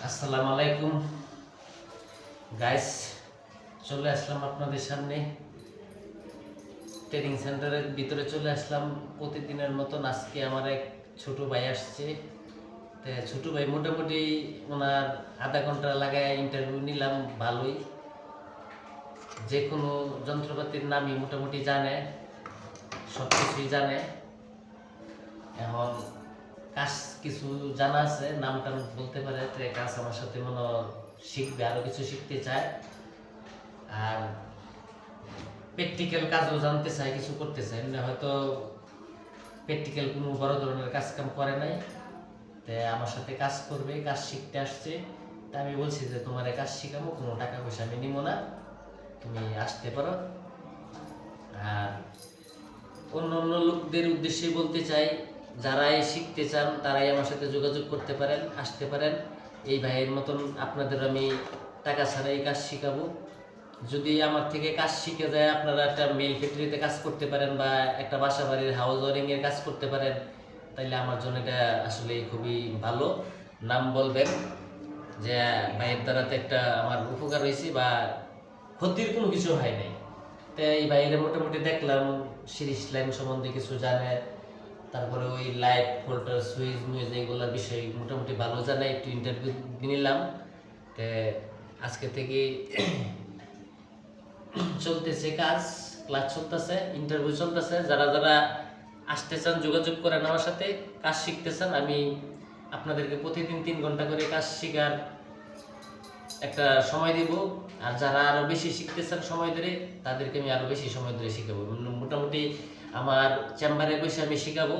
আসসালামু আলাইকুম গাইস, চলে আসলাম আপনাদের সামনে ট্রেনিং সেন্টারের ভিতরে চলে আসলাম প্রতিদিনের মতন। আজকে আমার এক ছোট ভাই আসছে। তো ছোট ভাই মোটামুটি ওনার আধা ঘন্টা লাগায় ইন্টারভিউ নিলাম। ভালোই, যে কোনো যন্ত্রপাতির নামই মোটামুটি জানে, সব কিছুই জানে। এখন কাজ কিছু জানা আছে, নামটা বলতে পারে, তো কাজ আমার সাথে মনে শিখবে, আরো কিছু শিখতে চায়। আর প্র্যাকটিক্যাল কাজও জানতে চায়, কিছু করতে চায় না, হয়তো প্র্যাকটিক্যাল কোনো বড় ধরনের কাজ কাম করে নাই, তো আমার সাথে কাজ করবে, কাজ শিখতে আসছে। তা আমি বলছি যে তোমার কাজ শিখাবো, কোনো টাকা পয়সা আমি নিব না, তুমি আসতে পারো। আর অন্য অন্য লোকদের উদ্দেশ্যে বলতে চাই, যারাই শিখতে চান তারাই আমার সাথে যোগাযোগ করতে পারেন, আসতে পারেন। এই ভাইয়ের মতন আপনাদের আমি টাকা ছাড়াই কাজ শিখাবো। যদি আমার থেকে কাজ শিখে যায়, আপনারা একটা মেল ফ্যাক্টরিতে কাজ করতে পারেন বা একটা বাসা বাড়ির হাউস ওয়ারিংয়ের কাজ করতে পারেন, তাইলে আমার জন্য এটা আসলে খুবই ভালো। নাম বলবেন যে ভাইয়ের দ্বারাতে একটা আমার উপকার হয়েছে বা ক্ষতির কোনো কিছু হয় নাই। তাই এই বাইরে মোটামুটি দেখলাম সিরিজ লাইন সম্বন্ধে কিছু জানে, তারপরে ওই লাইট ভোল্টার সুইচ মুইচ এইগুলোর বিষয়ে মোটামুটি ভালো জানে। একটু ইন্টারভিউ নিলাম, তো আজকে থেকে চলতেছে কাজ, ক্লাস চলতেছে, ইন্টারভিউ চলতেছে। যারা যারা আসতে চান যোগাযোগ করেন আমার সাথে, কাজ শিখতে চান। আমি আপনাদেরকে প্রতিদিন 3 ঘন্টা করে কাজ শেখার একটা সময় দিব। আর যারা আরো বেশি শিখতে চান সময় ধরে, তাদেরকে আমি আরো বেশি সময় ধরে শিখাবো। মোটামুটি আমার চেম্বারে বসে আমি শিখাবো।